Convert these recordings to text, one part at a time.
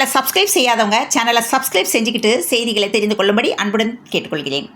சேனலை சப்ஸ்கிரைப் செய்யாதவங்க சேனலை சப்ஸ்கிரைப் செஞ்சுக்கிட்டு செய்திகளை தெரிந்து கொள்ளும்படி அன்புடன் கேட்டுக்கொள்கிறேன்.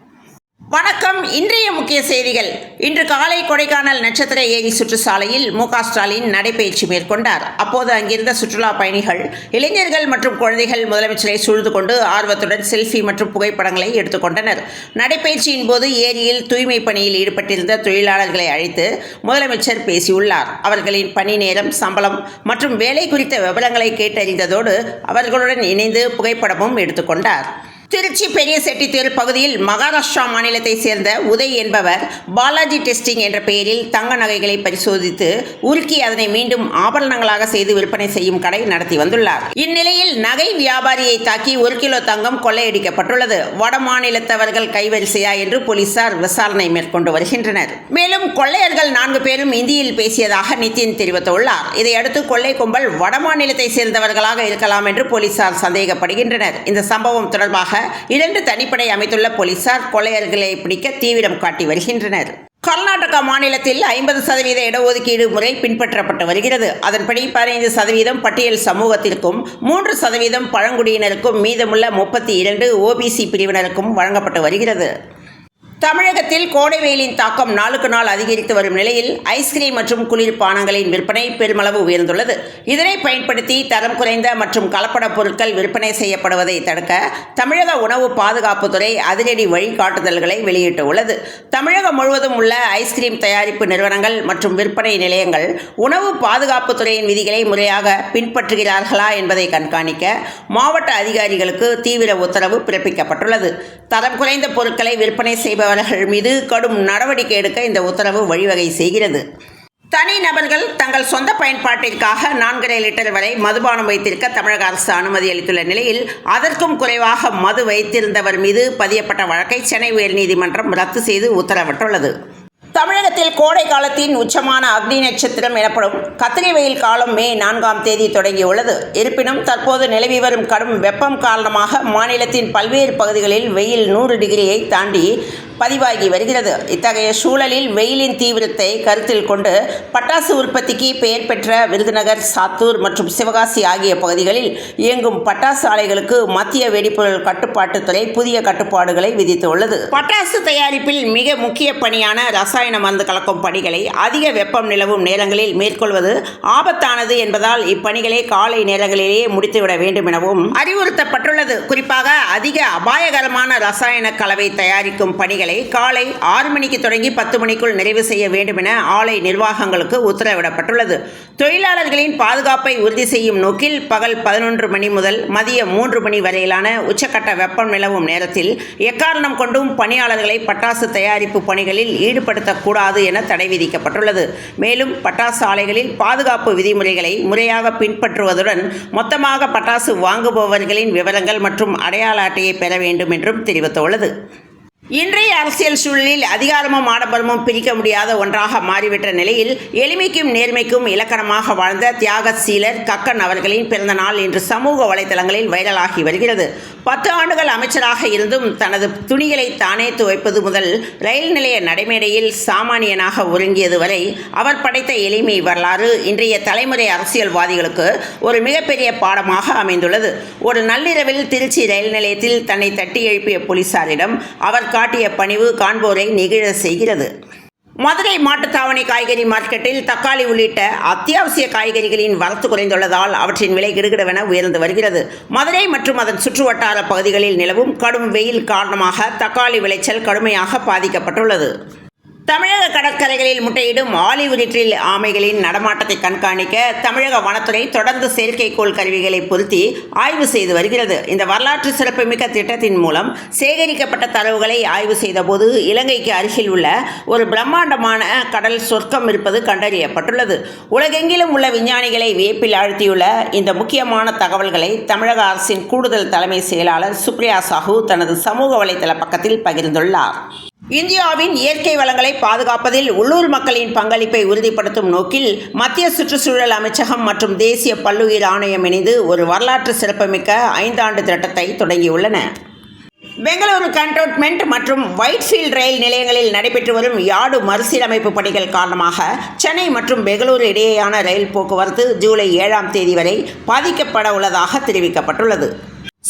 வணக்கம். இன்றைய முக்கிய செய்திகள். இன்று காலை கொடைக்கானல் நட்சத்திர ஏரி சுற்றுச்சாலையில் மு.க. ஸ்டாலின் நடைபயிற்சி மேற்கொண்டார். அப்போது அங்கிருந்த சுற்றுலா பயணிகள், இளைஞர்கள் மற்றும் குழந்தைகள் முதலமைச்சரை சூழ்ந்து கொண்டு ஆர்வத்துடன் செல்ஃபி மற்றும் புகைப்படங்களை எடுத்துக்கொண்டனர். நடைபயிற்சியின் போது ஏரியில் தூய்மை பணியில் ஈடுபட்டிருந்த தொழிலாளர்களை அழைத்து முதலமைச்சர் பேசியுள்ளார். அவர்களின் பணி நேரம், சம்பளம் மற்றும் வேலை குறித்த விவரங்களை கேட்டறிந்ததோடு அவர்களுடன் இணைந்து புகைப்படமும் எடுத்துக்கொண்டார். திருச்சி பெரிய செட்டித்தேர் பகுதியில் மகாராஷ்டிரா மாநிலத்தை சேர்ந்த உதய் என்பவர் பாலாஜி டெஸ்டிங் என்ற பெயரில் தங்க நகைகளை பரிசோதித்து உருக்கி அதனை மீண்டும் ஆபரணங்களாக செய்து விற்பனை செய்யும் கடை நடத்தி வந்துள்ளார். இந்நிலையில் நகை வியாபாரியை தாக்கி 1 கிலோ தங்கம் கொள்ளையடிக்கப்பட்டுள்ளது. வட மாநிலத்தவர்கள் கைவரிசையா என்று போலீசார் விசாரணை மேற்கொண்டு வருகின்றனர். மேலும் கொள்ளையர்கள் 4 பேரும் இந்தியில் பேசியதாக நிதின் தெரிவித்துள்ளார். இதையடுத்து கொள்ளை கும்பல் வட மாநிலத்தை சேர்ந்தவர்களாக இருக்கலாம் என்று போலீசார் சந்தேகப்படுகின்றனர். இந்த சம்பவம் தொடர்பாக 2 தனிப்படை அமைத்துள்ள போலீசார் கொள்ளையர்களை பிடிக்க தீவிரம் காட்டி வருகின்றனர். கர்நாடகா மாநிலத்தில் 50% இடஒதுக்கீடு முறை பின்பற்றப்பட்டு வருகிறது. அதன்படி 15% பட்டியல் சமூகத்திற்கும், 3% பழங்குடியினருக்கும், மீதமுள்ள 32 ஓபிசி பிரிவினருக்கும் வழங்கப்பட்டு வருகிறது. தமிழகத்தில் கோடை வெயிலின் தாக்கம் நாளுக்கு நாள் அதிகரித்து வரும் நிலையில் ஐஸ்கிரீம் மற்றும் குளிர்பானங்களின் விற்பனை பெருமளவு உயர்ந்துள்ளது. இதனை பயன்படுத்தி தரம் குறைந்த மற்றும் கலப்பட பொருட்கள் விற்பனை செய்யப்படுவதை தடுக்க தமிழக உணவு பாதுகாப்புத்துறை அதிரடி வழிகாட்டுதல்களை வெளியிட்டுள்ளது. தமிழகம் முழுவதும் உள்ள ஐஸ்கிரீம் தயாரிப்பு நிறுவனங்கள் மற்றும் விற்பனை நிலையங்கள் உணவு பாதுகாப்புத்துறையின் விதிகளை முறையாக பின்பற்றுகிறார்களா என்பதை கண்காணிக்க மாவட்ட அதிகாரிகளுக்கு தீவிர உத்தரவு பிறப்பிக்கப்பட்டுள்ளது. தரம் குறைந்த பொருட்களை விற்பனை செய்பவர்கள் மீது கடும் நடவடிக்கை எடுக்க இந்த உத்தரவு வழிவகை செய்கிறது. தனி நபர்கள் தங்கள் சொந்த பயன்பாட்டிற்காக 4.5 லிட்டர் வரை மதுபானம் வைத்திருக்க தமிழக அரசு அனுமதி அளித்துள்ள நிலையில் அதற்கும் குறைவாக மது வைத்திருந்தவர் மீது பதியப்பட்ட வழக்கை சென்னை உயர்நீதிமன்றம் ரத்து செய்து உத்தரவிட்டுள்ளது. தமிழகத்தில் கோடை காலத்தின் உச்சமான அக்னி நட்சத்திரம் எனப்படும் கத்திரி வெயில் காலம் மே 4ஆம் தேதி தொடங்கியுள்ளது. இருப்பினும் தற்போது நிலவி வரும் கடும் வெப்பம் காரணமாக மாநிலத்தின் பல்வேறு பகுதிகளில் வெயில் 100 டிகிரியை தாண்டி பதிவாகி வருகிறது. இத்தகைய சூழலில் வெயிலின் தீவிரத்தை கருத்தில் கொண்டு பட்டாசு உற்பத்திக்கு பெயர் பெற்ற விருதுநகர், சாத்தூர் மற்றும் சிவகாசி ஆகிய பகுதிகளில் இயங்கும் பட்டாசு ஆலைகளுக்கு மத்திய வெடிப்பொருள் கட்டுப்பாட்டுத்துறை புதிய கட்டுப்பாடுகளை விதித்துள்ளது. பட்டாசு தயாரிப்பில் மிக முக்கிய பணியான ரசாயன மருந்து கலக்கும் பணிகளை அதிக வெப்பம் நிலவும் நேரங்களில் மேற்கொள்வது ஆபத்தானது என்பதால் இப்பணிகளை காலை நேரங்களிலேயே முடித்துவிட வேண்டும் எனவும் அறிவுறுத்தப்பட்டுள்ளது. குறிப்பாக அதிக அபாயகரமான ரசாயன கலவை தயாரிக்கும் பணிகளை காலை 6 மணிக்கு தொடங்கி 10 மணிக்குள் நிறைவு செய்ய வேண்டும் என ஆலை நிர்வாகங்களுக்கு உத்தரவிடப்பட்டுள்ளது. தொழிலாளர்களின் பாதுகாப்பை உறுதி செய்யும் நோக்கில் பகல் 11 மணி முதல் மதியம் 3 மணி வரையிலான உச்சக்கட்ட வெப்பம் நிலவும் நேரத்தில் எக்காரணம் கொண்டும் பணியாளர்களை பட்டாசு தயாரிப்பு பணிகளில் ஈடுபடுத்தக்கூடாது என தடை விதிக்கப்பட்டுள்ளது. மேலும் பட்டாசு ஆலைகளில் பாதுகாப்பு விதிமுறைகளை முறையாக பின்பற்றுவதுடன் மொத்தமாக பட்டாசு வாங்குபவர்களின் விவரங்கள் மற்றும் அடையாள அட்டையை பெற வேண்டும் என்றும் தெரிவித்துள்ளது. இன்றைய அரசியல் சூழலில் அதிகாரமும் ஆடம்பரமும் பிரிக்க முடியாத ஒன்றாக மாறிவிட்ட நிலையில் எளிமைக்கும் நேர்மைக்கும் இலக்கணமாக வாழ்ந்த தியாகசீலர் கக்கன் அவர்களின் பிறந்த நாள் இன்று சமூக வலைதளங்களில் வைரலாகி வருகிறது. 10 ஆண்டுகள் அமைச்சராக இருந்தும் தனது துணிகளை தானே துவைப்பது முதல் ரயில் நிலைய நடைமேடையில் சாமானியனாக ஒருங்கியது வரை அவர் படைத்த எளிமை வரலாறு இன்றைய தலைமுறை அரசியல்வாதிகளுக்கு ஒரு மிகப்பெரிய பாடமாக அமைந்துள்ளது. ஒரு நள்ளிரவில் திருச்சி ரயில் நிலையத்தில் தன்னை தட்டி எழுப்பிய போலீசாரிடம் அவர் காட்டிய பணிவு காண்போரை நெகிழ செய்கிறது. மதுரை மாட்டுத்தாவணி காய்கறி மார்க்கெட்டில் தக்காளி உள்ளிட்ட அத்தியாவசிய காய்கறிகளின் வரத்து குறைந்துள்ளதால் அவற்றின் விலை கிடுகிடவென உயர்ந்து வருகிறது. மதுரை மற்றும் அதன் சுற்றுவட்டார பகுதிகளில் நிலவும் கடும் வெயில் காரணமாக தக்காளி விளைச்சல் கடுமையாக பாதிக்கப்பட்டுள்ளது. தமிழக கடற்கரைகளில் முட்டையிடும் ஆலிவ் ரிட்ரீல் ஆமைகளின் நடமாட்டத்தை கண்காணிக்க தமிழக வனத்துறை தொடர்ந்து செயற்கைக்கோள் கருவிகளை பொருத்தி ஆய்வு செய்து வருகிறது. இந்த வரலாற்று சிறப்புமிக்க திட்டத்தின் மூலம் சேகரிக்கப்பட்ட தரவுகளை ஆய்வு செய்தபோது இலங்கைக்கு அருகில் உள்ள ஒரு பிரம்மாண்டமான கடல் சொர்க்கம் இருப்பது கண்டறியப்பட்டுள்ளது. உலகெங்கிலும் உள்ள விஞ்ஞானிகளை வியப்பில் ஆழ்த்தியுள்ள இந்த முக்கியமான தகவல்களை தமிழக அரசின் கூடுதல் தலைமை செயலாளர் சுப்ரியா சாஹூ தனது சமூக வலைதள பக்கத்தில் பகிர்ந்துள்ளார். இந்தியாவின் இயற்கை வளங்களை பாதுகாப்பதில் உள்ளூர் மக்களின் பங்களிப்பை உறுதிப்படுத்தும் நோக்கில் மத்திய சுற்றுச்சூழல் அமைச்சகம் மற்றும் தேசிய பல்லுயிர் ஆணையம் இணைந்து ஒரு வரலாற்று சிறப்புமிக்க 5 ஆண்டு திட்டத்தை தொடங்கியுள்ளன. பெங்களூரு கண்டோன்மெண்ட் மற்றும் ஒயிட்ஃபீல்ட் ரயில் நிலையங்களில் நடைபெற்று வரும் யார்டு மறுசீரமைப்பு பணிகள் காரணமாக சென்னை மற்றும் பெங்களூரு இடையேயான ரயில் போக்குவரத்து ஜூலை 7ஆம் தேதி வரை பாதிக்கப்பட உள்ளதாக தெரிவிக்கப்பட்டுள்ளது.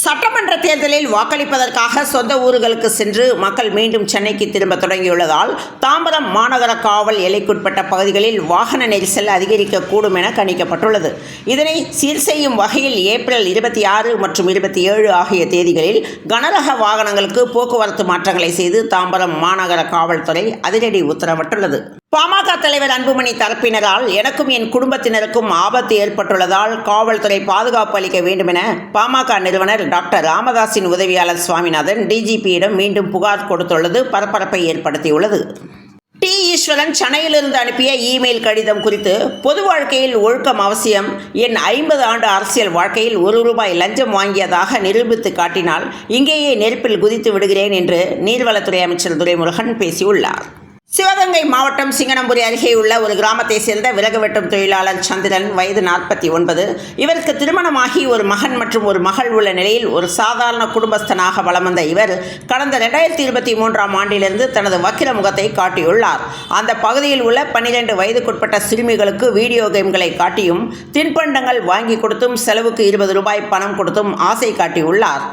சட்டமன்ற தேர்தலில் வாக்களிப்பதற்காக சொந்த ஊர்களுக்கு சென்று மக்கள் மீண்டும் சென்னைக்கு திரும்ப தொடங்கியுள்ளதால் தாம்பரம் மாநகர காவல் எல்லைக்குட்பட்ட பகுதிகளில் வாகன நெரிசல் அதிகரிக்கக்கூடும் என கணிக்கப்பட்டுள்ளது. இதனை சீர் செய்யும் வகையில் ஏப்ரல் 26 மற்றும் 27 ஆகிய தேதிகளில் கனரக வாகனங்களுக்கு போக்குவரத்து மாற்றங்களை செய்து தாம்பரம் மாநகர காவல்துறை அதிரடி உத்தரவிட்டுள்ளது. பாமக தலைவர் அன்புமணி தரப்பினரால் எனக்கும் என் குடும்பத்தினருக்கும் ஆபத்து ஏற்பட்டுள்ளதால் காவல்துறை பாதுகாப்பு அளிக்க வேண்டும் என பாமக நிறுவனர் டாக்டர் ராமதாஸின் உதவியாளர் சுவாமிநாதன் டிஜிபியிடம் மீண்டும் புகார் கொடுத்துள்ளது பரபரப்பை ஏற்படுத்தியுள்ளது. டி. ஈஸ்வரன் சென்னையிலிருந்து அனுப்பிய இமெயில் கடிதம் குறித்து பொது வாழ்க்கையில் ஒழுக்கம் அவசியம், என் 50 ஆண்டு அரசியல் வாழ்க்கையில் ₹1 லஞ்சம் வாங்கியதாக நிரூபித்து காட்டினால் இங்கேயே நெருப்பில் குதித்து விடுகிறேன் என்று நீர்வளத்துறை அமைச்சர் துரைமுருகன் பேசியுள்ளார். சிவகங்கை மாவட்டம் சிங்கனம்புரி அருகே உள்ள ஒரு கிராமத்தை சேர்ந்த விறகு வெட்டும் தொழிலாளர் சந்திரன், வயது 49. இவருக்கு திருமணமாகி ஒரு மகன் மற்றும் ஒரு மகள் உள்ள நிலையில் ஒரு சாதாரண குடும்பஸ்தனாக வலம் வந்த இவர் கடந்த 2023ஆம் ஆண்டிலிருந்து தனது வக்கிர முகத்தை காட்டியுள்ளார். அந்த பகுதியில் உள்ள 12 வயதுக்குட்பட்ட சிறுமிகளுக்கு வீடியோ கேம்களை காட்டியும் தின்பண்டங்கள் வாங்கி கொடுத்தும் செலவுக்கு ₹20 பணம் கொடுத்தும் ஆசை காட்டியுள்ளார்.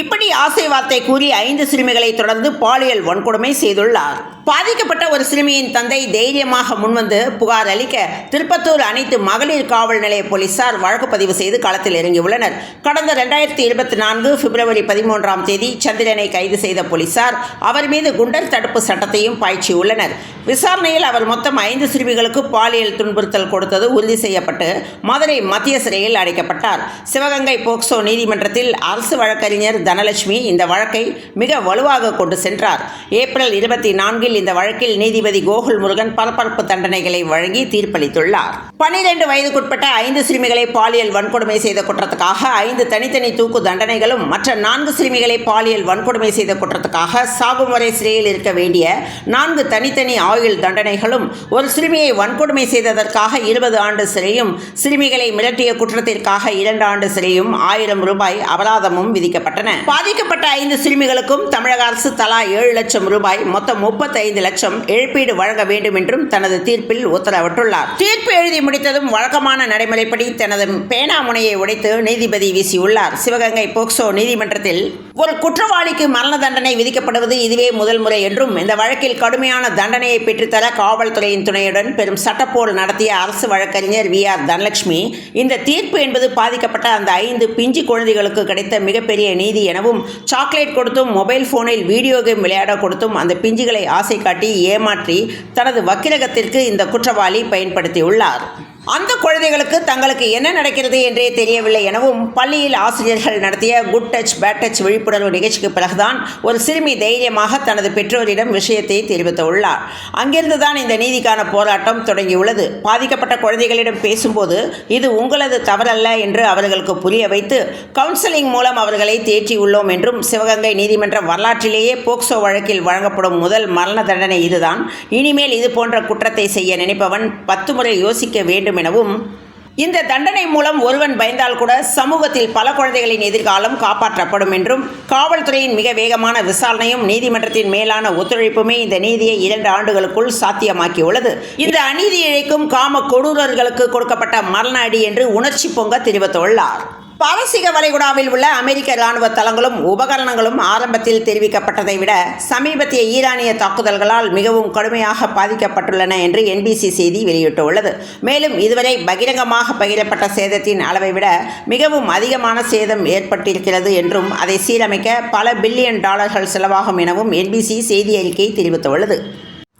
இப்படி ஆசை வார்த்தை கூறி 5 சிறுமிகளை தொடர்ந்து பாலியல் வன்கொடுமை செய்துள்ளார். பாதிக்கப்பட்ட ஒரு சிறுமியின் தந்தை தைரியமாக முன்வந்து புகார் அளிக்க திருப்பத்தூர் அனைத்து மகளிர் காவல் நிலைய போலீசார் வழக்கு பதிவு செய்து களத்தில் இறங்கியுள்ளனர். கடந்த 2024 பிப்ரவரி 13ஆம் தேதி சந்திரனை கைது செய்த போலீசார் அவர் மீது குண்டர் தடுப்பு சட்டத்தையும் பாய்ச்சியுள்ளனர். விசாரணையில் அவர் மொத்தம் 5 சிறுமிகளுக்கு பாலியல் துன்புறுத்தல் கொடுத்தது உறுதி செய்யப்பட்டு மதுரை மத்திய சிறையில் அடைக்கப்பட்டார். சிவகங்கை போக்சோ நீதிமன்றத்தில் அரசு வழக்கறிஞர் தனலட்சுமி இந்த வழக்கை மிக வலுவாக கொண்டு சென்றார். ஏப்ரல் 24இல் இந்த வழக்கில் நீதிபதி கோகுல் முருகன் பரபரப்பு தண்டனைகளை வழங்கி தீர்ப்பளித்துள்ளார். 12 வயதுக்குட்பட்ட 5 சிறுமிகளை பாலியல் வன்கொடுமை செய்த குற்றத்துக்காக 5 தனித்தனி தூக்கு தண்டனைகளும், மற்ற 4 சிறுமிகளை பாலியல் வன்கொடுமை செய்த குற்றத்துக்காக சாகும் வரை சிறையில் இருக்க வேண்டிய 4 தனித்தனி ஆயுள் தண்டனைகளும், ஒரு சிறுமியை வன்கொடுமை செய்ததற்காக 20 ஆண்டு சிறையும், சிறுமிகளை மிரட்டிய குற்றத்திற்காக 2 ஆண்டு சிறையும், ₹1000 அபராதமும் விதிக்கப்பட்டன. பாதிக்கப்பட்ட 5 சிறுமிகளுக்கும் தமிழக அரசு தலா ₹7 லட்சம், மொத்தம் 35 லட்சம் இழப்பீடு வழங்க வேண்டும் என்றும் தனது தீர்ப்பில் உத்தரவிட்டுள்ளார். தீர்ப்பு எழுதி முடித்ததும் வழக்கமான நடைமுறைப்படி தனது பேனா முனையை உடைத்து நீதிபதி வீசியுள்ளார். சிவகங்கை போக்சோ நீதிமன்றத்தில் ஒரு குற்றவாளிக்கு மரண தண்டனை விதிக்கப்படுவது இதுவே முதல் முறை என்றும் இந்த வழக்கில் கடுமையான தண்டனையை பெற்றுத்தர காவல்துறையின் துணையுடன் பெரும் சட்டப்போர் நடத்திய அரசு வழக்கறிஞர் VR தனலட்சுமி இந்த தீர்ப்பு என்பது பாதிக்கப்பட்ட அந்த 5 பிஞ்சு குழந்தைகளுக்கு கிடைத்த மிகப்பெரிய நீதி எனவும், சாக்லேட் கொடுத்தும் மொபைல் போனில் வீடியோ கேம் விளையாட கொடுத்தும் அந்த பிஞ்சுகளை ஆசை காட்டி ஏமாற்றி தனது வக்கிரகத்திற்கு இந்த குற்றவாளி பயன்படுத்தியுள்ளார். அந்த குழந்தைகளுக்கு தங்களுக்கு என்ன நடக்கிறது என்றே தெரியவில்லை எனவும், பள்ளியில் ஆசிரியர்கள் நடத்திய குட் டச் பேட் டச் விழிப்புணர்வு நிகழ்ச்சிக்கு பிறகுதான் ஒரு சிறுமி தைரியமாக தனது பெற்றோரிடம் விஷயத்தை தெரிவித்துள்ளார். அங்கிருந்துதான் இந்த நீதிக்கான போராட்டம் தொடங்கியுள்ளது. பாதிக்கப்பட்ட குழந்தைகளிடம் பேசும்போது இது உங்களது தவறல்ல என்று அவர்களுக்கு புரிய வைத்து கவுன்சிலிங் மூலம் அவர்களை தேற்றியுள்ளோம் என்றும், சிவகங்கை நீதிமன்ற வரலாற்றிலேயே போக்சோ வழக்கில் வழங்கப்படும் முதல் மரண தண்டனை இதுதான். இனிமேல் இது போன்ற குற்றத்தை செய்ய நினைப்பவன் 10 முறை யோசிக்க வேண்டும் எனவும், இந்த தண்டனை மூலம் ஒருவன் பயந்தால் கூட சமூகத்தில் பல குழந்தைகளின் எதிர்காலம் காப்பாற்றப்படும் என்றும், காவல்துறையின் மிக வேகமான விசாரணையும் நீதிமன்றத்தின் மேலான ஒத்துழைப்புமே இந்த நீதியை 2 ஆண்டுகளுக்குள் சாத்தியமாக்கியுள்ளது. இந்த அநீதி இழைக்கும் காம கொடூரர்களுக்கு கொடுக்கப்பட்ட மரண அடி என்று உணர்ச்சி பொங்க தெரிவித்துள்ளார். பாரசீக வளைகுடாவில் உள்ள அமெரிக்க இராணுவ தளங்களும் உபகரணங்களும் ஆரம்பத்தில் தெரிவிக்கப்பட்டதை விட சமீபத்திய ஈரானிய தாக்குதல்களால் மிகவும் கடுமையாக பாதிக்கப்பட்டுள்ளன என்று NBC செய்தி வெளியிட்டுள்ளது. மேலும் இதுவரை பகிரங்கமாக பகிரப்பட்ட சேதத்தின் அளவை விட மிகவும் அதிகமான சேதம் ஏற்பட்டிருக்கிறது என்றும், அதை சீரமைக்க பல $பில்லியன் செலவாகும் எனவும் NBC செய்தி அறிக்கை தெரிவித்துள்ளது.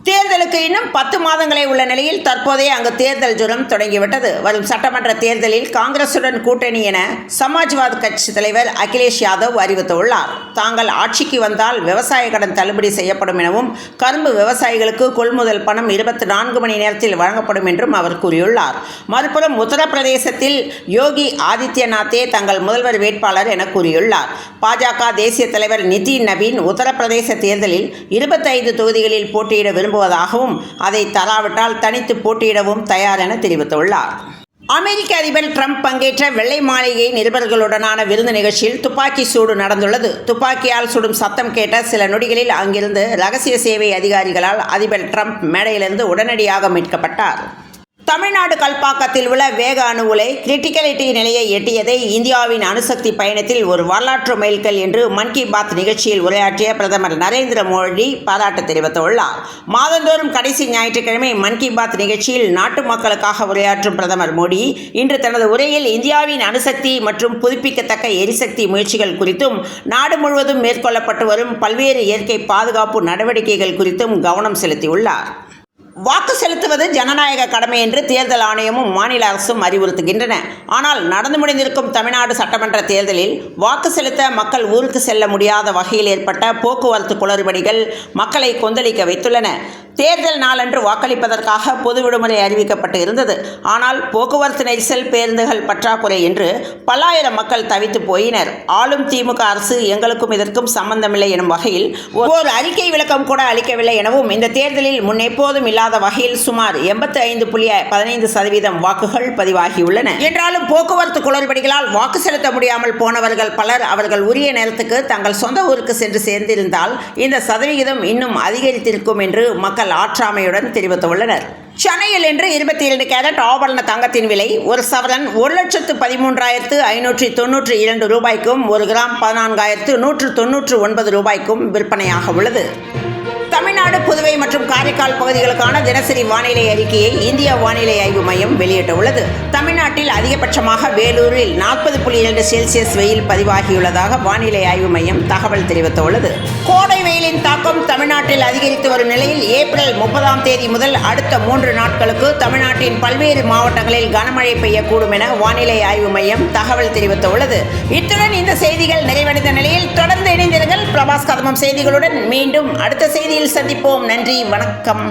தேர்தலுக்கு இன்னும் 10 மாதங்களே உள்ள நிலையில் தற்போதைய அங்கு தேர்தல் ஜுரம் தொடங்கிவிட்டது. வரும் சட்டமன்ற தேர்தலில் காங்கிரசுடன் கூட்டணி என சமாஜ்வாதி கட்சி தலைவர் அகிலேஷ் யாதவ் அறிவித்துள்ளார். தாங்கள் ஆட்சிக்கு வந்தால் விவசாய கடன் தள்ளுபடி செய்யப்படும் எனவும், கரும்பு விவசாயிகளுக்கு கொள்முதல் பணம் 24 மணி நேரத்தில் வழங்கப்படும் என்றும் அவர் கூறியுள்ளார். மறுபுறம் உத்தரப்பிரதேசத்தில் யோகி ஆதித்யநாத்தே தங்கள் முதல்வர் வேட்பாளர் என கூறியுள்ளார். பாஜக தேசிய தலைவர் நிதின் நவீன் உத்தரப்பிரதேச தேர்தலில் 25 தொகுதிகளில் போட்டியிட விரும்புவதாகவும், அதை தராவிட்டால் தனித்து போட்டியிடவும் தயார் என தெரிவித்துள்ளார். அமெரிக்க அதிபர் டிரம்ப் பங்கேற்ற வெள்ளை மாளிகை நிருபர்களுடனான விருந்து நிகழ்ச்சியில் துப்பாக்கி சூடு நடந்துள்ளது. துப்பாக்கியால் சுடும் சத்தம் கேட்ட சில நொடிகளில் அங்கிருந்து ரகசிய சேவை அதிகாரிகளால் அதிபர் டிரம்ப் மேடையிலிருந்து உடனடியாக மீட்கப்பட்டார். தமிழ்நாடு கல்பாக்கத்தில் உள்ள வேக அணு உலை கிரிட்டிகலிட்டி நிலையை எட்டியதை இந்தியாவின் அணுசக்தி பயணத்தில் ஒரு வரலாற்று மைல்கல் என்று மன் கி பாத் நிகழ்ச்சியில் உரையாற்றிய பிரதமர் நரேந்திர மோடி பாராட்டு தெரிவித்துள்ளார். மாதந்தோறும் கடைசி ஞாயிற்றுக்கிழமை மன் கி பாத் நிகழ்ச்சியில் நாட்டு மக்களுக்காக உரையாற்றும் பிரதமர் மோடி இன்று தனது உரையில் இந்தியாவின் அணுசக்தி மற்றும் புதுப்பிக்கத்தக்க எரிசக்தி முயற்சிகள் குறித்தும் நாடு முழுவதும் மேற்கொள்ளப்பட்டு வரும் பல்வேறு இயற்கை பாதுகாப்பு நடவடிக்கைகள் குறித்தும் கவனம் செலுத்தியுள்ளார். வாக்கு செலுத்துவது ஜனநாயக கடமை என்று தேர்தல் ஆணையமும் மாநில அரசும் அறிவுறுத்துகின்றன. ஆனால் நடந்து முடிந்திருக்கும் தமிழ்நாடு சட்டமன்ற தேர்தலில் வாக்கு செலுத்த மக்கள் ஊருக்கு செல்ல முடியாத வகையில் ஏற்பட்ட போக்குவரத்து குளறுபடிகள் மக்களை கொந்தளிக்க வைத்துள்ளன. தேர்தல் நாளன்று வாக்களிப்பதற்காக பொது விடுமுறை அறிவிக்கப்பட்டு இருந்தது. ஆனால் போக்குவரத்து நெரிசல், பேருந்துகள் பற்றாக்குறை என்று பல்லாயிரம் மக்கள் தவித்து போயினர். ஆளும் திமுக அரசு எங்களுக்கும் இதற்கும் சம்பந்தமில்லை எனும் வகையில் ஒரு அறிக்கை விளக்கம் கூட அளிக்கவில்லை எனவும் இந்த தேர்தலில் முன்னெப்போதும் இல்லாத வகையில் சுமார் 85.15% வாக்குகள் பதிவாகியுள்ளன. என்றாலும் போக்குவரத்து குளறுபடிகளால் வாக்கு செலுத்த முடியாமல் போனவர்கள் பலர் அவர்கள் உரிய நேரத்துக்கு தங்கள் சொந்த ஊருக்கு சென்று சேர்ந்திருந்தால் இந்த சதவிகிதம் இன்னும் அதிகரித்திருக்கும் என்று மக்கள் ஆற்றாமையுடன் தெரிவித்துள்ளனர். சென்னையில் இன்று 22 கேரட் ஆபரண தங்கத்தின் விலை ஒரு சவரன் 1,13,592 ரூபாய்க்கும் 1 கிராம் 14,199 ரூபாய்க்கும் விற்பனையாக உள்ளது. தமிழ்நாடு, புதுவை மற்றும் காரைக்கால் பகுதிகளுக்கான தினசரி வானிலை அறிக்கையை இந்திய வானிலை ஆய்வு மையம் வெளியிட்டுள்ளது. தமிழ்நாட்டில் அதிகபட்சமாக வேலூரில் 40.2 செல்சியஸ் வெயில் பதிவாகியுள்ளதாக வானிலை ஆய்வு மையம் தகவல் தெரிவித்துள்ளது. கோடை வெயிலின் தாக்கம் தமிழ்நாட்டில் அதிகரித்து வரும் நிலையில் ஏப்ரல் 30ஆம் தேதி முதல் அடுத்த 3 நாட்களுக்கு தமிழ்நாட்டின் பல்வேறு மாவட்டங்களில் கனமழை பெய்யக்கூடும் என வானிலை ஆய்வு மையம் தகவல் தெரிவித்துள்ளது. இத்துடன் இந்த செய்திகள் நிறைவடைந்த நிலையில் தொடர்ந்து இணைந்திருங்கள் பிரபாஸ் கதமம் செய்திகளுடன். மீண்டும் அடுத்த செய்தியில் சந்திப்போம். நன்றி, வணக்கம்.